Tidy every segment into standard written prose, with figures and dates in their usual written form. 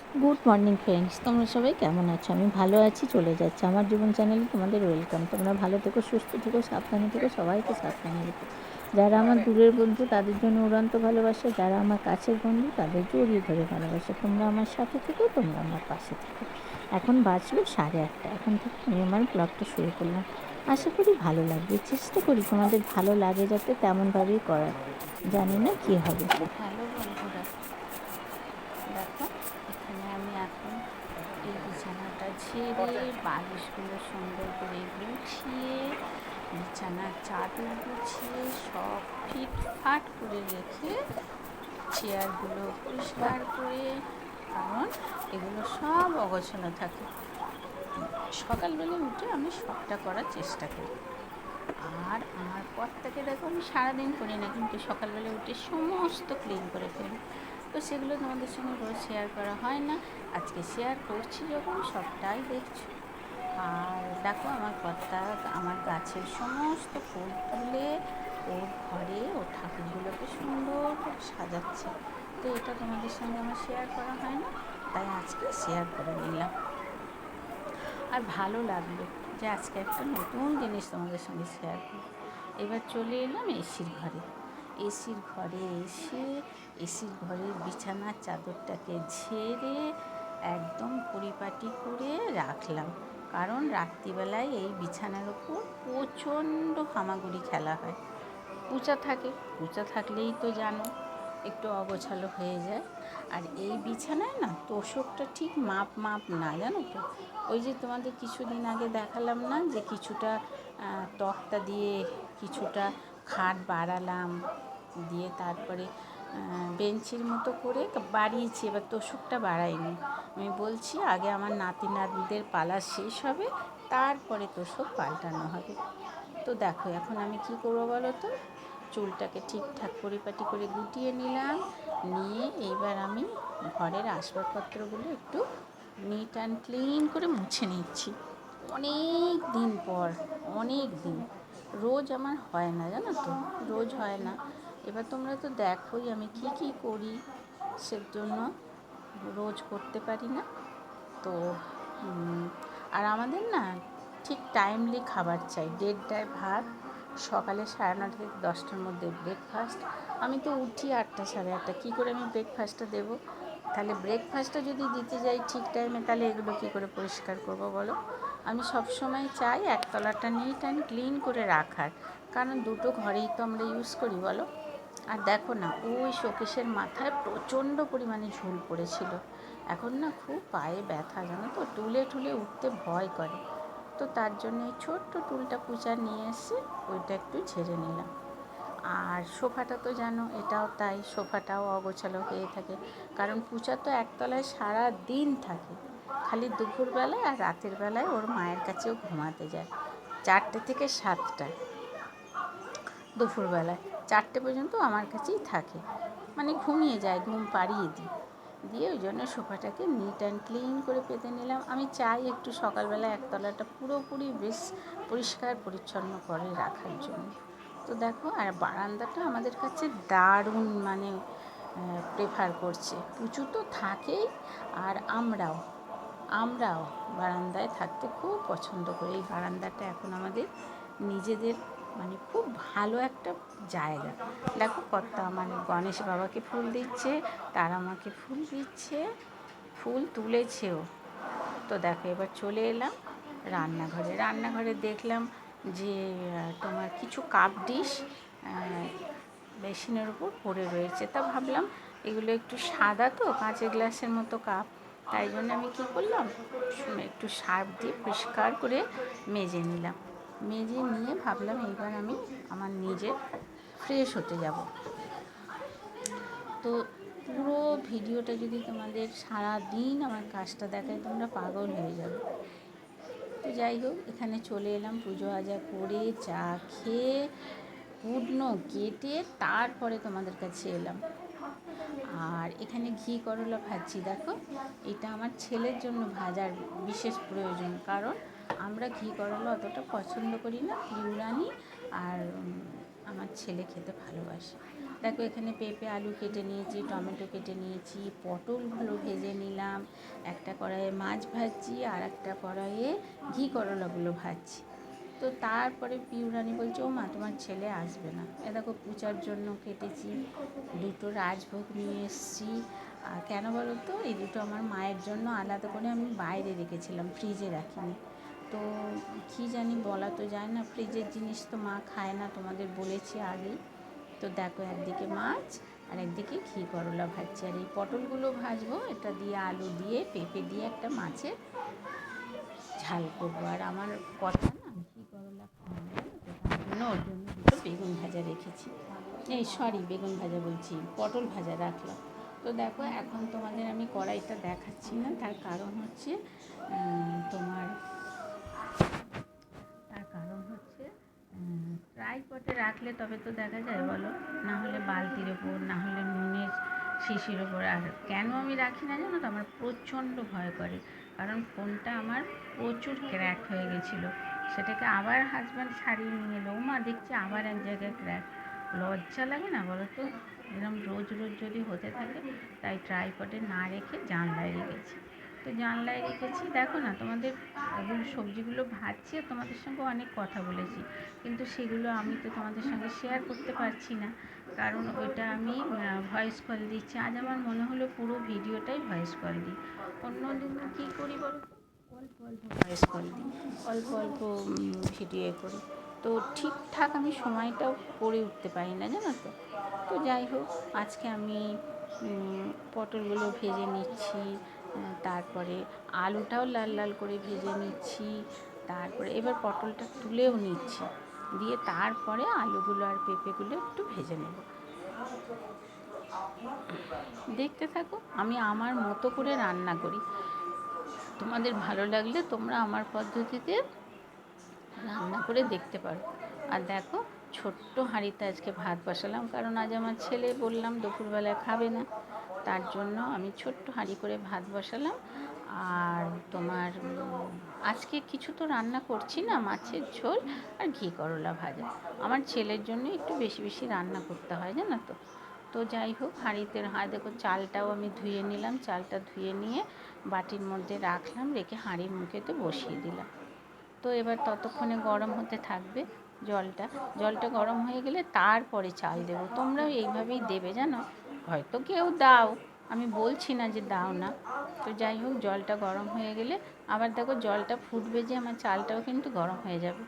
Good morning friends, তোমরা সবাই কেমন আছো? আমি ভালো আছি, চলে যাচ্ছে আমার জীবন চ্যানেলে তোমাদের ওয়েলকাম। তোমরা ভালো থেকো, সুস্থ থেকো, সাবধানে থেকো, সবাইকে সাবধানে রেখো। যারা আমার দূরের বন্ধু তাদের জন্য উড়ান্ত ভালোবাসা, যারা আমার কাছের বন্ধু তাদের জড়িয়ে ধরে ভালোবাসা। তোমরা আমার সাথে থেকো, তোমরা আমার পাশে থেকো। এখন বাজলো 8:30, এখন থেকে আমি আমার ব্লগটা শুরু করলাম। আশা করি ভালো লাগবে, চেষ্টা করি তোমাদের ভালো লাগে যাতে তেমনভাবেই করার। জানি না কী হবে। হ্যালো বন্ধুরা, দেখো এখানে আমি এখন এই বিছানাটা ঝেড়ে বালিশগুলো সুন্দর করে গুছিয়ে বিছানার চাদর গুছিয়ে সব ফিটফাট করে রেখে চেয়ারগুলো পরিষ্কার করে, কারণ এগুলো সব অগোছালো থাকে। সকালবেলা উঠে আমি সবটা করার চেষ্টা করি। আর আমার পথটাকে দেখো, আমি সারাদিন করি না, কিন্তু সকালবেলা উঠে সমস্ত ক্লিন করে ফেলি। তো সেগুলো তোমাদের সঙ্গে রোজ শেয়ার করা হয় না, আজকে শেয়ার করছি যখন সবটাই দেখছো। আর দেখো আমার কর্তা আমার গাছের সমস্ত ফুল তুলে ওর ঘরে ও ঠাকুরগুলোকে সুন্দর করে সাজাচ্ছে। তো এটা তোমাদের সঙ্গে আমার শেয়ার করা হয় না, তাই আজকে শেয়ার করে নিলাম। আর ভালো লাগলো যে আজকে একটা নতুন জিনিস তোমাদের সঙ্গে শেয়ার করি। এবার চলে এলাম এসির ঘরে। এসির ঘরে এসে এসির ঘরের বিছানার চাদরটাকে ঝেড়ে একদম পরিপাটি করে রাখলাম, কারণ রাত্রিবেলায় এই বিছানার ওপর প্রচণ্ড হামাগুড়ি খেলা হয়। কুচা থাকলেই তো জানো একটু অগোছালো হয়ে যায়। আর এই বিছানায় না তোষকটা ঠিক মাপ না, জানো তো। ওই যে তোমাদের কিছুদিন আগে দেখালাম না যে কিছুটা তক্তা দিয়ে কিছুটা খাট বাড়ালাম, দিয়ে তারপরে বেঞ্চির মতো করে বাড়িয়েছি, এবার তোষকটা বাড়াইনি। আমি বলছি আগে আমার নাতি নাতনিদের পালা শেষ হবে, তারপরে তোষক পাল্টানো হবে। তো দেখো এখন আমি কি করবো বলো তো, চুলটাকে ঠিকঠাক পরিপাটি করে গুটিয়ে নিলাম, নিয়ে এইবার আমি ঘরের আসবাবপত্রগুলো একটু নিট অ্যান্ড ক্লিন করে মুছে নিচ্ছি। অনেক দিন রোজ আমার হয় না, জানো তো, রোজ হয় না। এবার তোমরা তো দেখোই আমি কি করি, সেজন্য রোজ করতে পারি না। তো আর আমাদের না ঠিক টাইমলি খাবার চাই, 1:30টায় ভাত, সকালে 9:30 থেকে 10টার মধ্যে ব্রেকফাস্ট। আমি তো উঠি 8টা 8:30, কী করে আমি ব্রেকফাস্টটা দেবো? তাহলে ব্রেকফাস্টটা যদি দিতে যাই ঠিক টাইমে, তাহলে এগুলো কী করে পরিষ্কার করবো বলো? আমি সবসময় চাই একতলাটা নিট অ্যান্ড ক্লিন করে রাখার, কারণ দুটো ঘরেই তো আমরা ইউজ করি বলো। আর দেখো না, ওই শোকেসের মাথায় প্রচণ্ড পরিমাণে ঝুল পড়েছিল। এখন না খুব পায়ে ব্যথা, জানো তো, টুলে উঠতে ভয় করে। তো তার জন্য এই ছোট্ট টুলটা পুচা নিয়ে এসে ওইটা একটু ঝেড়ে নিলাম। আর সোফাটা তো জানো, এটাও তাই, সোফাটাও অগোছালো হয়ে থাকে, কারণ পুচা তো একতলায় সারা দিন থাকে, খালি দুপুরবেলায় আর রাতের বেলায় ওর মায়ের কাছেও ঘুমাতে যায়। 4টে থেকে 7টা, দুপুরবেলায় 4টে পর্যন্ত আমার কাছেই থাকে, মানে ঘুমিয়ে যায়, ঘুম পাড়িয়ে দিই। দিয়ে ওই জন্য সোফাটাকে নিট অ্যান্ড ক্লিন করে পেতে নিলাম। আমি চাই একটু সকালবেলা একতলাটা পুরোপুরি বেশ পরিষ্কার পরিচ্ছন্ন করে রাখার জন্য। তো দেখো, আর বারান্দাটা আমাদের কাছে দারুণ, মানে প্রেফার করছে। পুচু তো থাকেই, আর আমরাও বারান্দায় থাকতে খুব পছন্দ করি। এই বারান্দাটা এখন আমাদের নিজেদের, মানে খুব ভালো একটা জায়গা। দেখো কর্তা আমার গণেশ বাবাকে ফুল দিচ্ছে, তারা আমাকে ফুল দিচ্ছে, ফুল তুলেছেও। তো দেখো এবার চলে এলাম রান্নাঘরে দেখলাম যে তোমার কিছু কাপ ডিশ বেসিনের উপর পড়ে রয়েছে। তা ভাবলাম এগুলো একটু সাদা তো, কাঁচের গ্লাসের মতো কাপ, তাই জন্য আমি কী করলাম, একটু সার্ফ দিয়ে পরিষ্কার করে মেজে নিলাম। মেজে নিয়ে ভাবলাম এইবার আমি আমার নিজে ফ্রেশ হতে যাব। তো পুরো ভিডিওটা যদি তোমাদের সারা দিন আমার কাজটা দেখায়, তোমরা পাগল হয়ে যাবে। তো যাই হোক, এখানে চলে এলাম পুজো আজা করে, চা খেয়ে, পূর্ণ কেটে তারপরে তোমাদের কাছে এলাম। আর এখানে ঘি করলা ভাজছি, দেখো এটা আমার ছেলের জন্য ভাজার বিশেষ প্রয়োজন, কারণ আমরা ঘি করলা অতটা পছন্দ করি না, পিউরানি, আর আমার ছেলে খেতে ভালোবাসে। দেখো এখানে পেঁপে আলু কেটে নিয়েছি, টমেটো কেটে নিয়েছি, পটলগুলো ভেজে নিলাম, একটা কড়াইয়ে মাছ ভাজছি আর একটা কড়াইয়ে ঘি করলাগুলো ভাজছি। তো তারপরে পিউরানি বলছে, ও মা তোমার ছেলে আসবে না। এ দেখো পূজার জন্য কেটেছি, দুটো রাজভোগ নিয়ে এসেছি। আর কেন বলো তো, এই দুটো আমার মায়ের জন্য আলাদা করে আমি বাইরে রেখেছিলাম, ফ্রিজে রাখিনি। তো কী জানি বলা তো যায় না, ফ্রিজের জিনিস তো মা খায় না, তোমাদের বলেছি আগেই। তো দেখো একদিকে মাছ আর একদিকে ঘি করলা ভাজছি, আর এই পটলগুলো ভাজবো, এটা দিয়ে আলু দিয়ে পেঁপে দিয়ে একটা মাছের ঝাল করবো। আর আমার কথা না, ঘি করলা খাওয়া যায় না, তো তার জন্য ওর জন্য দুটো বেগুন ভাজা রেখেছি। এই সরি, বেগুন ভাজা বলছি, পটল ভাজা রাখলাম। তো দেখো এখন তোমাদের আমি কড়াইটা দেখাচ্ছি না, তার কারণ হচ্ছে তোমার ট্রাইপডে রাখলে তবে তো দেখা যায় বলো, না হলে বালতির ওপর, না হলে নুনের শিশির ওপর। আর কেন আমি রাখি না জানো তো, আমার প্রচণ্ড ভয় করে, কারণ ফোনটা আমার প্রচুর ক্র্যাক হয়ে গেছিলো, সেটাকে আবার হাজব্যান্ড ছাড়িয়ে নিয়ে এলো। মা দেখছি আবার এক জায়গায় ক্র্যাক, লজ্জা লাগে না বলো তো, এরকম রোজ রোজ যদি হতে থাকে। তাই ট্রাইপডে না রেখে জানলায় রেখেছি। তো জানলায় রেখেছি, দেখো না তোমাদের ওগুলো সবজিগুলো ভাজছি আর তোমাদের সঙ্গে অনেক কথা বলেছি, কিন্তু সেগুলো আমি তো তোমাদের সঙ্গে শেয়ার করতে পারছি না, কারণ ওইটা আমি ভয়েস কল দিচ্ছি। আজ আমার মনে হলো পুরো ভিডিওটাই ভয়েস কল দিই। অন্য দিন কী করি বলো তো, অল্প অল্প ভয়েস কল দিই, অল্প অল্প ভিডিও করি, তো ঠিকঠাক আমি সময়টাও করে উঠতে পারি না জানো তো। তো যাই হোক, আজকে আমি পটলগুলো ভেজে নিচ্ছি, তারপরে আলুটাও লাল লাল করে ভেজে নিচ্ছি, তারপরে এবার পটলটা তুলেও নিচ্ছি, দিয়ে তারপরে আলুগুলো আর পেঁপেগুলো একটু ভেজে নেব। দেখতে থাকো, আমি আমার মতো করে রান্না করি, তোমাদের ভালো লাগলে তোমরা আমার পদ্ধতিতে রান্না করে দেখতে পারো। আর দেখো ছোট্ট হাঁড়িতে আজকে ভাত বসালাম, কারণ আজ আমার ছেলে বললাম দুপুরবেলায় খাবে না, তার জন্য আমি ছোট্ট হাঁড়ি করে ভাত বসালাম। আর তোমার আজকে কিছু তো রান্না করছি না, মাছের ঝোল আর ঘি করলা ভাজা। আমার ছেলের জন্য একটু বেশি বেশি রান্না করতে হয় জানো তো। তো যাই হোক, হাঁড়িতে দেখো চালটাও আমি ধুয়ে নিলাম, চালটা ধুয়ে নিয়ে বাটির মধ্যে রাখলাম, রেখে হাঁড়ির মুখেতে বসিয়ে দিলাম। তো এবার ততক্ষণে গরম হতে থাকবে জলটা, জলটা গরম হয়ে গেলে তারপরে চাল দেবো। তোমরাও এইভাবেই দেবে জানো, হয়তো কেউ দাও, আমি বলছি না যে দাও না। তো যাই হোক, জলটা গরম হয়ে গেলে আবার দেখো জলটা ফুটবে, যে আমার চালটাও কিন্তু গরম হয়ে যাবে।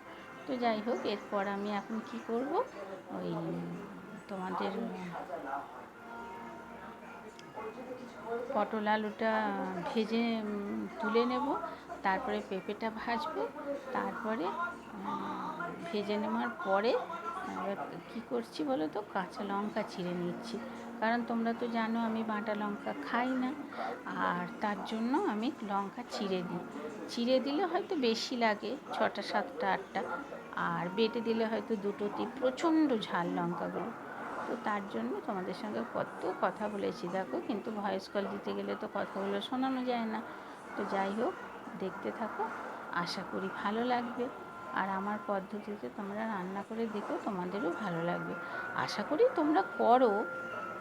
তো যাই হোক, এরপর আমি এখন কি করব, ওই তোমাদের পটল আলুটা ভেজে তুলে নেব, তারপরে পেঁপেটা ভাজবো, তারপরে ভেজে নেওয়ার পরে এবার কী করছি বলো তো, কাঁচা লঙ্কা চিড়ে নিচ্ছি, কারণ তোমরা তো জানো আমি বাটা লঙ্কা খাই না, আর তার জন্য আমি লঙ্কা চিড়ে দিই। চিড়ে দিলে হয়তো বেশি লাগে, 6টা 7টা 8টা, আর বেটে দিলে হয়তো 2টো প্রচণ্ড ঝাল লঙ্কাগুলো। তো তার জন্য তোমাদের সঙ্গে কত কথা বলেছি দেখো, কিন্তু ভয়েস কল দিতে গেলে তো কথাগুলো শোনানো যায় না। তো যাই হোক, দেখতে থাকো, আশা করি ভালো লাগবে, আর আমার পদ্ধতিতে তোমরা রান্না করে দেখো, তোমাদেরও ভালো লাগবে। আশা করি তোমরা করো,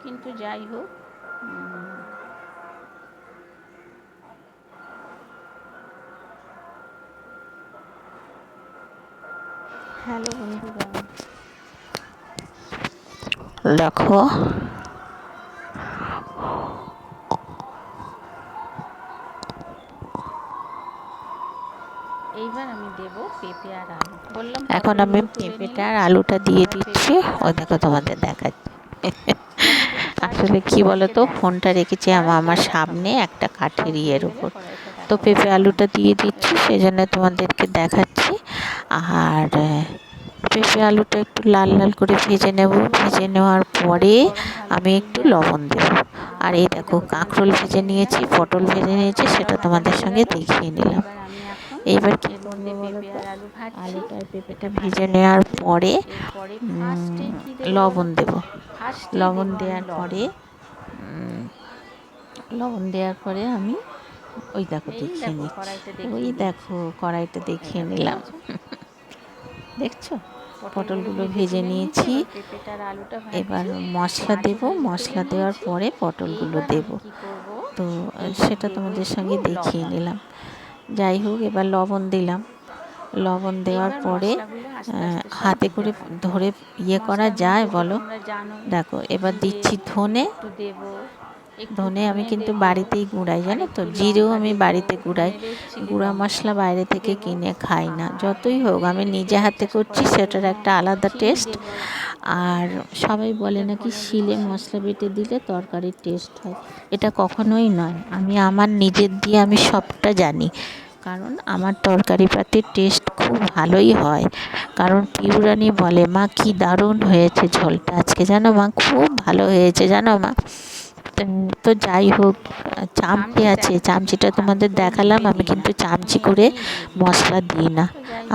কিন্তু যাই হোক, হ্যালো বন্ধুরা, দেখো এইবার আমি দেব পেঁপে আর আলু, বললাম এখন আমি পেঁপেটা আর আলুটা দিয়ে দিচ্ছি। ও দেখো তোমাদের দেখাচ্ছি, আসলে কি বলতো, ফোনটা রেখেছি আমার সামনে একটা কাঠের ইয়ের উপর, তো পেঁপে আলুটা দিয়ে দিচ্ছি, সেই জন্য তোমাদেরকে দেখাচ্ছি। আর পেঁপে আলুটা একটু লাল লাল করে ভেজে নেব, ভেজে নেওয়ার পরে আমি একটু লবণ দেব। আর এই দেখো কাঁকরোল ভেজে নিয়েছি, পটল ভেজে নিয়েছি, সেটা তোমাদের সঙ্গে দেখিয়ে নিলাম। এইবার কী করবো বলো তো, আলুটা আর পেঁপেটা ভেজে নেওয়ার পরে লবণ দেব। লবণ দেওয়ার পরে আমি ওই দেখো দেখিয়ে নিচ্ছি, ওই দেখো কড়াইটা দেখিয়ে নিলাম, দেখছো। পটলগুলো ভেজে নিয়েছি। এবার মশলা দেব, মশলা দেওয়ার পরে পটলগুলো দেব। তো সেটা তোমাদের সঙ্গে দেখিয়ে নিলাম। যাই হোক, এবার লবণ দিলাম। লবণ দেওয়ার পরে হাতে করে ধরে করা যায় বলো? দেখো, এবার দিচ্ছি ধনে। ধনে আমি কিন্তু বাড়িতেই গুঁড়াই, জানো তো। জিরেও আমি বাড়িতে গুঁড়াই, গুঁড়া মশলা বাইরে থেকে কিনে খাই না। যতই হোক আমি নিজে হাতে করছি, সেটার একটা আলাদা টেস্ট। আর সবাই বলে নাকি শিলে মশলা বেটে দিলে তরকারির টেস্ট হয়, এটা কখনোই নয়। আমি আমার নিজের দিয়ে আমি সবটা জানি, কারণ আমার তরকারি পাতির টেস্ট খুব ভালোই হয়। কারণ পিউরানি বলে, মা কি দারুণ হয়েছে ঝোলটা আজকে, জানো মা, খুব ভালো হয়েছে জানো মা। তো যাই হোক, চামচি আছে, চামচিটা তোমাদের দেখালাম। আমি কিন্তু চামচি করে মশলা দিই না,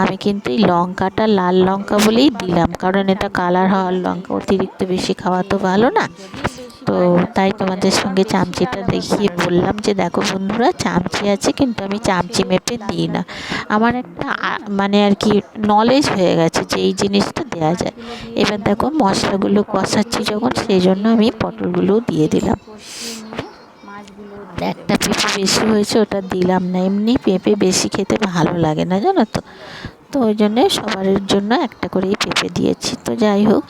আমি কিন্তু এই লঙ্কাটা লাল লঙ্কা বলেই দিলাম, কারণ এটা কালার হওয়ার লঙ্কা, অতিরিক্ত বেশি খাওয়া তো ভালো না। তো তাই তোমাদের সঙ্গে চামচিটা দেখিয়ে বললাম যে দেখো বন্ধুরা, চামচি আছে কিন্তু আমি চামচি মেপে দিই না। আমার একটা মানে আর কি নলেজ হয়ে গেছে যে এই জিনিসটা দেওয়া যায়। এবার দেখো মশলাগুলো কষাচ্ছি যখন, সেই জন্য আমি পটলগুলোও দিয়ে দিলাম। একটা পেঁপে বেশি হয়েছে, ওটা দিলাম না। এমনি পেঁপে বেশি খেতে ভালো লাগে না, জানো তো। তো ওই জন্যে সবার জন্য একটা করেই পেঁপে দিয়েছি। তো যাই হোক,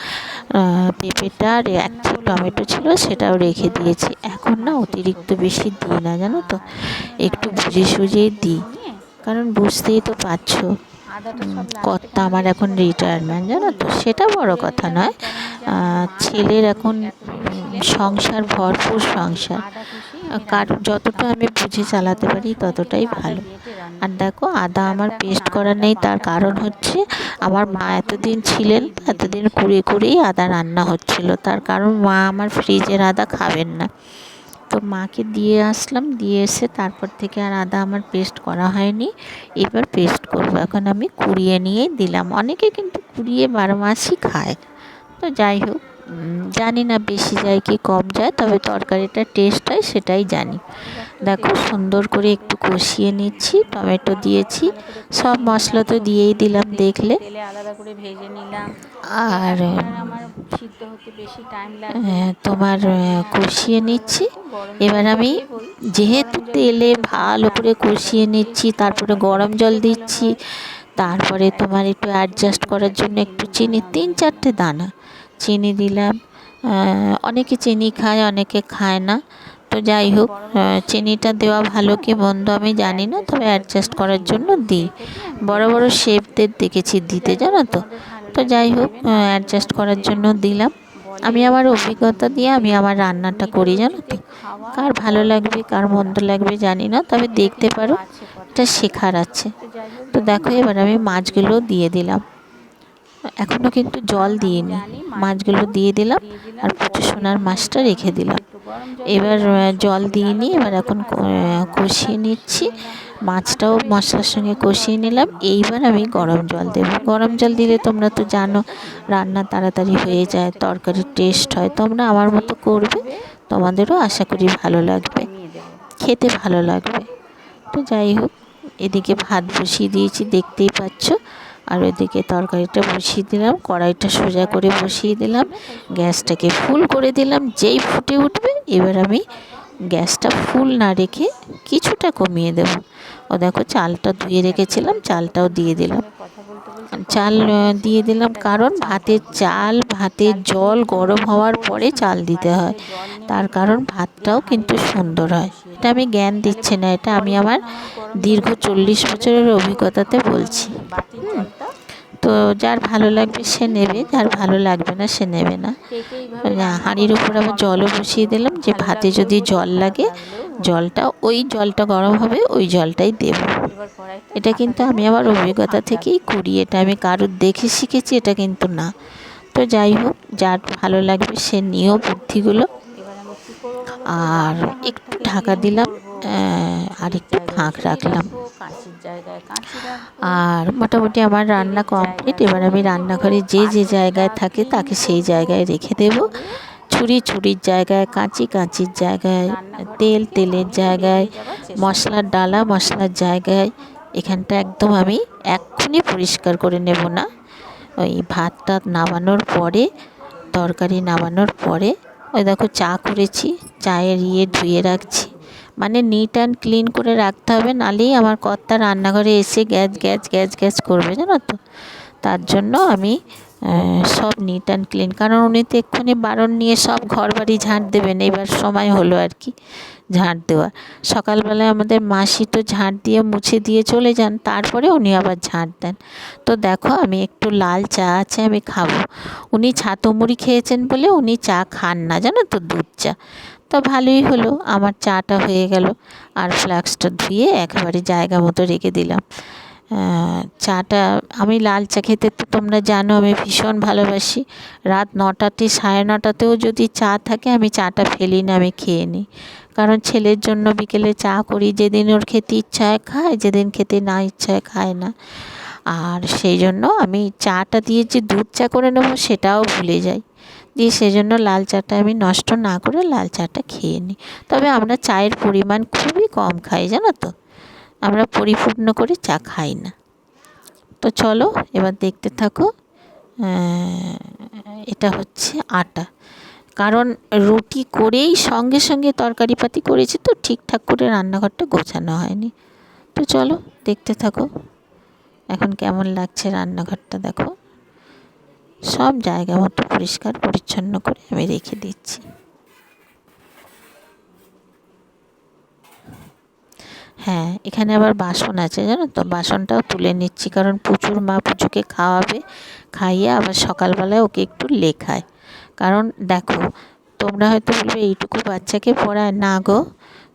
পেঁপেটা আর একটা টমেটো ছিল, সেটাও রেখে দিয়েছি। এখন না অতিরিক্ত বেশি দিই না, জানো তো, একটু বুঝে সুঝেই দিই। কারণ বুঝতেই তো পারছো, কর্তা আমার এখন রিটায়ারমেন্ট, জানো তো। সেটা বড় কথা নয়, ছেলের এখন সংসার, ভরপুর সংসার। কারণ যতটা আমি বুঝে চালাতে পারি ততটাই ভালো। আর দেখো, আদা আমার পেস্ট করা নেই, তার কারণ হচ্ছে আমার মা এতদিন ছিলেন, এতদিন কুড়িয়ে কুড়িয়েই আদা রান্না হচ্ছিল। তার কারণ মা আমার ফ্রিজের আদা খাবেন না। তো মাকে দিয়ে আসলাম, দিয়ে এসে তারপর থেকে আর আদা আমার পেস্ট করা হয়নি। এবার পেস্ট করব। এখন আমি কুড়িয়ে নিয়েই দিলাম। অনেকে কিন্তু কুড়িয়ে 12 মাসই খায়। তো যাই হোক, জানি না বেশি যায় কি কম যায়, তবে তরকারিটা টেস্ট হয় সেটাই জানি। দেখো, সুন্দর করে একটু কষিয়ে নিচ্ছি, টমেটো দিয়েছি, সব মশলা তো দিয়েই দিলাম দেখলে। আর তোমার কষিয়ে নিচ্ছি। এবার আমি যেহেতু তেলে ভালো করে কষিয়ে নিচ্ছি, তারপরে গরম জল দিচ্ছি, তারপরে তোমার একটু অ্যাডজাস্ট করার জন্য একটু চিনি, 3-4টে দানা চিনি দিলাম। অনেকে চিনি খায়, অনেকে খায় না। তো যাই হোক, চিনিটা দেওয়া ভালো কি মন্দ আমি জানি না, তবে অ্যাডজাস্ট করার জন্য দিই। বড় বড় শেফদের দেখেছি দিতে, জানো তো। তো যাই হোক, অ্যাডজাস্ট করার জন্য দিলাম। আমি আমার অভিজ্ঞতা দিয়ে আমি আমার রান্নাটা করি, জানো তো। কার ভালো লাগবে কার মন্দ লাগবে জানি না, তবে দেখতে পারো, এটা শেখার আছে। তো দেখো, এবার আমি মাছগুলো দিয়ে দিলাম। এখনও কিন্তু জল দিইনি, মাছগুলো দিয়ে দিলাম আর পুচু সোনার মাছটা রেখে দিলাম। এবার জল দিইনি, এবার এখন কষিয়ে নিচ্ছি। মাছটাও মশলার সঙ্গে কষিয়ে নিলাম। এইবার আমি গরম জল দেব। গরম জল দিলে তোমরা তো জানো রান্না তাড়াতাড়ি হয়ে যায়, তরকারির টেস্ট হয়। তোমরা আমার মতো করবে, তোমাদেরও আশা করি ভালো লাগবে, খেতে ভালো লাগবে। তো যাই হোক, এদিকে ভাত বসিয়ে দিয়েছি, দেখতেই পাচ্ছ। আর ওইদিকে তরকারিটা বসিয়ে দিলাম, কড়াইটা সোজা করে বসিয়ে দিলাম, গ্যাসটাকে ফুল করে দিলাম। যেই ফুটে উঠবে, এবার আমি গ্যাসটা ফুল না রেখে কিছুটা কমিয়ে দেব। ও দেখো, চালটা ধুয়ে রেখেছিলাম, চালটাও দিয়ে দিলাম। চাল দিয়ে দিলাম কারণ ভাতের চাল, ভাতের জল গরম হওয়ার পরে চাল দিতে হয়, তার কারণ ভাতটাও কিন্তু সুন্দর হয়। এটা আমি জ্ঞান দিচ্ছি না, এটা আমি আমার দীর্ঘ 40 বছরের অভিজ্ঞতাতে বলছি। তো যার ভালো লাগবে সে নেবে, যার ভালো লাগবে না সে নেবে না। হাঁড়ির উপর আবার জলও বসিয়ে দিলাম, যে ভাতে যদি জল লাগে, জলটা ওই জলটা গরম হবে, ওই জলটাই দেব। এটা কিন্তু আমি আমার অভিজ্ঞতা থেকেই করি, এটা আমি কারোর দেখে শিখেছি এটা কিন্তু না। তো যাই হোক, যার ভালো লাগবে সে নিয়েও বুদ্ধিগুলো। আর একটু ঢাকা দিলাম, আর একটু ফাঁক রাখলাম। আর মোটামুটি আমার রান্না কমপ্লিট। এবার আমি রান্নাঘরে যে যে জায়গায় থাকে তাকে সেই জায়গায় রেখে দেব। ছুরি ছুরির জায়গায়, কাঁচি কাঁচির জায়গায়, তেল তেলের জায়গায়, মশলার ডালা মশলার জায়গায়। এখানটা একদম আমি এক্ষুনি পরিষ্কার করে নেব না, ওই ভাতটা নামানোর পরে, তরকারি নামানোর পরে ওই দেখো চা করেছি, চায়ের ধুয়ে রাখছি। মানে নিট অ্যান্ড ক্লিন করে রাখতে হবে, নাহলেই আমার কর্তা রান্নাঘরে এসে গ্যাজ গ্যাজ গ্যাজ গ্যাজ করবে, জানো তো। তার জন্য আমি সব নিট অ্যান্ড ক্লিন, কারণ উনি তো এক্ষুনি বারণ নিয়ে সব ঘর বাড়ি ঝাঁট দেবেন, এবার সময় হলো আর কি ঝাঁট দেওয়া। সকালবেলায় আমাদের মাসি তো ঝাঁট দিয়ে মুছে দিয়ে চলে যান, তারপরে উনি আবার ঝাঁট দেন। তো দেখো আমি একটু লাল চা আছে আমি খাবো। উনি ছাতু মুড়ি খেয়েছেন বলে উনি চা খান না, জানো তো, দুধ চা। তো ভালোই হলো, আমার চাটা হয়ে গেল। আর ফ্লাস্কটা ধুয়ে একেবারে জায়গা মতো রেখে দিলাম। চাটা, আমি লাল চা খেতে তো তোমরা জানো আমি ভীষণ ভালোবাসি। রাত 9টা 9:30তেও যদি চা থাকে আমি চাটা ফেলি না, আমি খেয়ে নিই। কারণ ছেলের জন্য বিকেলে চা করি, যেদিন ওর খেতে ইচ্ছা হয় খায়, যেদিন খেতে না ইচ্ছা হয় খায় না। আর সেই জন্য আমি চাটা দিয়ে যে দুধ চা করে নেবো সেটাও ভুলে যাই, দিয়ে সেজন্য লাল চাটা আমি নষ্ট না করে লাল চাটা খেয়ে নিই। তবে আমরা চায়ের পরিমাণ খুবই কম খাই, জানো তো, আমরা পরিপূর্ণ করে চা খাই না। তো চলো এবার দেখতে থাকো। এটা হচ্ছে আটা, কারণ রুটি করেই সঙ্গে সঙ্গে তরকারিপাতি করেছি, তো ঠিকঠাক করে রান্নাঘরটা গোছানো হয়নি। তো চলো দেখতে থাকো এখন কেমন লাগছে রান্নাঘরটা। দেখো সব জায়গা মতো পরিষ্কার পরিচ্ছন্ন করে আমি রেখে দিচ্ছি। হ্যাঁ, এখানে আবার বাসন আছে, জানো তো, বাসনটাও তুলে নিচ্ছি, কারণ প্রচুর মা পুচুকে খাওয়াবে, খাইয়ে আবার সকালবেলায় ওকে একটু লেখায়। কারণ দেখো, তোমরা হয়তো বলবে এইটুকু বাচ্চাকে পড়ায় না গো,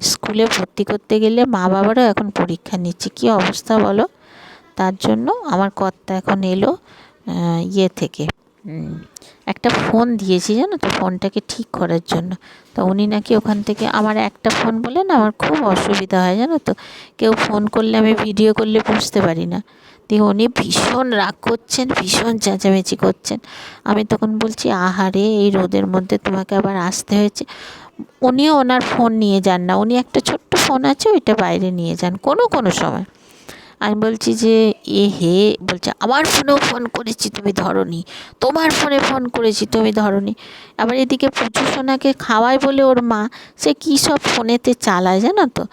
স্কুলে ভর্তি করতে গেলে মা বাবারও এখন পরীক্ষা নিচ্ছে, কী অবস্থা বলো। তার জন্য আমার কর্তা এখন এলো থেকে একটা ফোন দিয়েছি, জানো তো, ফোনটাকে ঠিক করার জন্য। তো উনি নাকি ওখান থেকে, আমার একটা ফোন বলে না আমার খুব অসুবিধা হয়, জানো তো, কেউ ফোন করলে আমি ভিডিও করলে বুঝতে পারি না। দিয়ে উনি ভীষণ রাগ করছেন, ভীষণ চেঁচামেচি করছেন। আমি তখন বলছি আহারে এই রোদের মধ্যে তোমাকে আবার আসতে হয়েছে। উনিও ওনার ফোন নিয়ে যান না, উনি একটা ছোট্ট ফোন আছে ওইটা বাইরে নিয়ে যান কোনো কোনো সময়। আমি বলছি যে হে, বলছে আমার ফোনেও ফোন করেছি তুমি ধরোনি, তোমার ফোনে ফোন করেছি তুমি ধরোনি। আবার এদিকে পুচু সোনাকে খাওয়ায় বলে ওর মা সে কী সব ফোনেতে চালায়, জানো তো,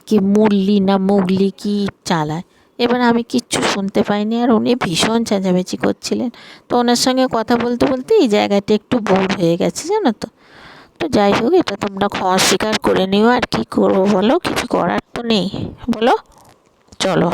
কি মুরলি না মুগলি কি চালায়। এবার আমি কিচ্ছু শুনতে পাইনি, আর উনি ভীষণ চেঁচামেচি করছিলেন। তো ওনার সঙ্গে কথা বলতে বলতে এই জায়গাটা একটু বোর হয়ে গেছে, জানো তো। তো যাই হোক, এটা তোমরা ক্ষমা স্বীকার করে নিও, আর কী করবো বলো, কিছু করার তো নেই, বলো। চলো।